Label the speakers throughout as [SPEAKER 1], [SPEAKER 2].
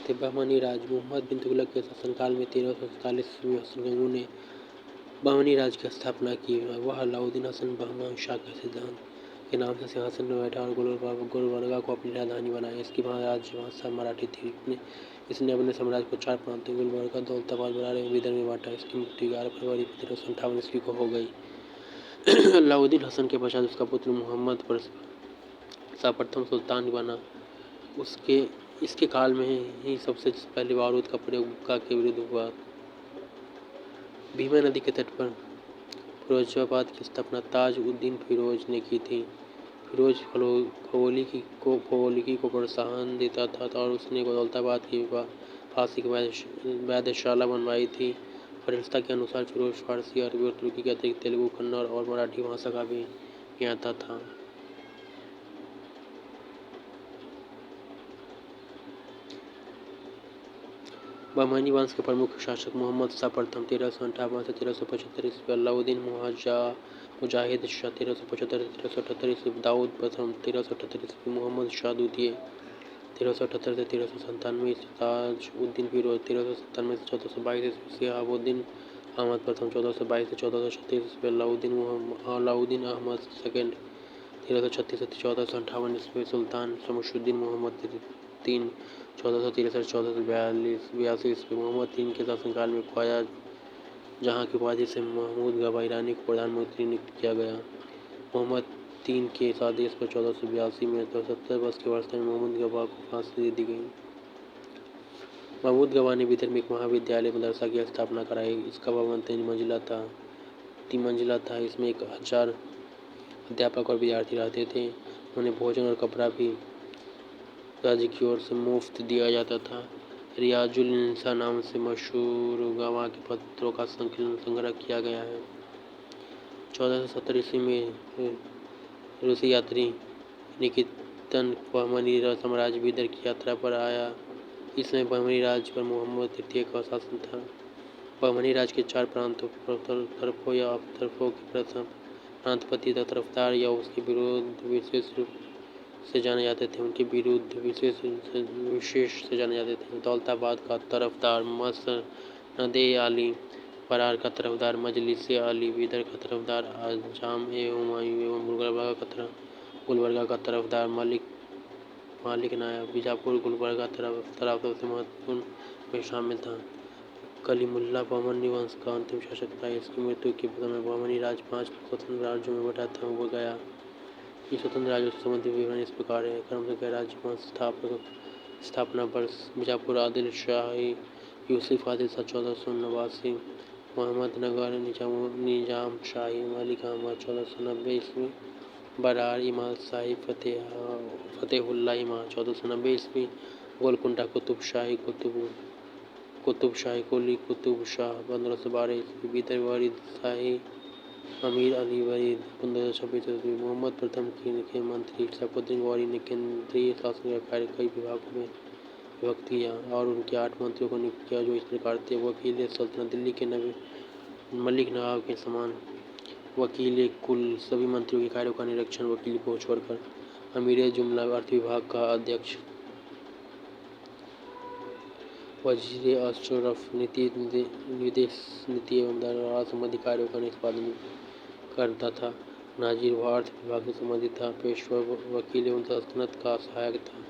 [SPEAKER 1] थे। बहमानी राज मोहम्मद बिन तुगलक के शासनकाल में 1347 ईस्वी में हसन गंगू ने बहमानी राज की स्थापना की। वह अलाउद्दीन हसन बहमान शाह के सिद्धांत के नाम से सिंहासन पर बैठा और गुलबर्गा को अपनी राजधानी बनाया। इसकी राजभाषा मराठी थी। इसने अपने साम्राज्य को 4 प्रांतों गुलबर्गा, दौलताबाद, बरार एवं विदर्भ में बांटा। इसकी मृत्यु 11 फरवरी 1358 ईस्वी को हो गई। अलाउद्दीन हसन के पश्चात उसका पुत्र मोहम्मद शाह प्रथम सुल्तान बना। इसके काल में ही सबसे पहले बारूद का प्रयोग हुक्का के विरुद्ध हुआ। भीमा नदी के तट पर फिरोजाबाद की स्थापना ताज उद्दीन फिरोज ने की थी। फिरोज खगोलिकी को प्रोत्साहन देता था और उसने दौलताबाद की फारसी की वेधशाला बनवाई थी। फरिश्ता के अनुसार फिरोज फारसी, अरबी और तुर्की के अतिरिक्त तेलुगु, कन्नड़ और मराठी भाषा का भी ज्ञाता था। बहमानी वंश के प्रमुख शासक मोहम्मद शाह प्रथम 1358 से 1375 ईस्वी, अलाउद्दीन मुजाहिद शाह 1375 से 1378 ईस्वी, दाऊद प्रथम 1378 ईस्वी, मोहम्मद शाह द्वितीय 1378 से 1397 ईस्वी, ताज उद्दीन फिरोज 1397 से 1422 ईस्वी, शिहाबुद्दीन अहमद प्रथम 1422 से 1436 ईस्वी, अलाउद्दीन अहमद सेकंड 1336 से 1458 ईस्वी, सुल्तान शमशुद्दीन मोहम्मद तीन 1463 से 1482 ईस्वी। मोहम्मद तीन के शासनकाल में ख्वाजा जहां की उपाधि से महमूद गवा ईरानी को प्रधानमंत्री नियुक्त किया गया। मोहम्मद तीन के आदेश पर 1482 में 70 वर्ष की अवस्था में महमूद गवा को फांसी दे दी गई। महमूद गवा ने विदर्भ में एक महाविद्यालय मदरसा की स्थापना कराई। इसका भवन 3 मंजिला था। इसमें 1000 अध्यापक और विद्यार्थी रहते थे। उन्हें भोजन और कपड़ा भी राज्य की ओर से मुफ्त दिया जाता था। रियाजुल इंसा नाम से मशहूर गवा के पत्रों का संग्रह किया गया है। 1470 ईस्वी में रूसी यात्री निकितन बहमनी साम्राज्य विदर्भ की यात्रा पर आया। इसमें बहमनी राज्य पर मोहम्मद तृतीय का शासन था। बहमनी राज्य के 4 प्रांतों तरफों या अवतरफों के प्रथम प्रांतपति तथा तरफदार या उसके विरुद्ध विशेष रूप से जाने जाते थे। उनके विरुद्ध विशेष से जाने जाते थे। दौलताबाद का तरफदार मसनदे आली, बरार का तरफदार मजलिसे आली, विदर्भ का तरफदार आजम ए हुमायूं एवं गुलबर्गा का तरफदार मालिक नायब। बीजापुर गुलबर्गा तरफ सबसे महत्वपूर्ण में शामिल था। कलीमुल्ला बहमनी वंश का अंतिम शासक था। इसकी मृत्यु के समय बहमनी राज्य 5 स्वतंत्र राज्यों में बटा हो गया। ये स्वतंत्र राज्यों से संबंधित विवरण इस प्रकार है। क्रम से राज्य वंश स्थापना वर्ष बीजापुर आदिल शाही यूसुफ आदिल शाह 1489, मोहम्मदनगर निजाम शाही मलिक अहमद 1490 ईस्वी, बरार इमाम शाही फतेहुल्ला इमाम 1490 ईस्वी, गोलकुंडा कुतुब शाही कोली कुतुब शाह 1512 ईस्वी, विदर्भ वरीद शाही अमीर अली वरीद 1526 ईस्वी। मोहम्मद प्रथम के मंत्री शैफुद्दीन गौरी ने केंद्रीय शासन का कार्य कई विभागों में विभक्त किया और उनके 8 मंत्रियों को नियुक्त किया, जो इस प्रकार थे: वकील सल्तनत दिल्ली के मलिक नवाब के समान वकील कुल सभी मंत्रियों के कार्यों का निरीक्षण वकील को छोड़कर, अमीर जुमला अर्थ विभाग का अध्यक्ष, वजीर अशरफ नीति विदेश नीति एवं दरबार संबंधी कार्यों का निष्पादन करता था। नाजिर वह अर्थ विभाग से संबंधित था। पेशवा वकील एवं सल्तनत का सहायक था।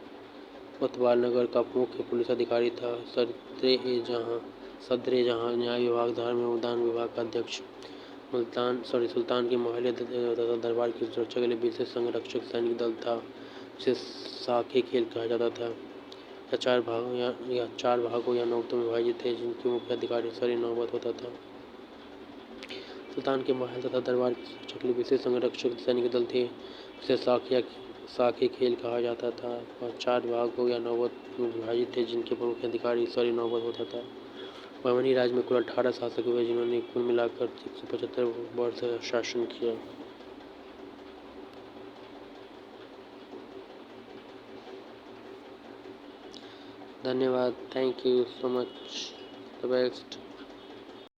[SPEAKER 1] कोतवाल नगर का मुख्य पुलिस अधिकारी था। सदरे जहां न्याय विभाग, धर्म एवं दान विभाग का अध्यक्ष। सुल्तान के महल तथा दरबार की सुरक्षा के लिए विशेष संरक्षक सैनिक दल था, जिसे साके खेल कहा जाता था। यह 4 भागों या नौबतों में विभाजित थे, जिनके मुख्य अधिकारी सर नौबत होता था। सुल्तान के महल तथा दरबार की सुरक्षा के लिए विशेष संरक्षक सैनिक दल थे, जिसे साके खेल कहा जाता था। वह 4 भागों या नौबत में विभाजित थे, जिनके मुख्य अधिकारी सर नौबत होता था। बहमनी राज्य में कुल 18 शासक हुए, जिन्होंने कुल मिलाकर 175 वर्ष शासन किया। धन्यवाद। Thank you so much. The best.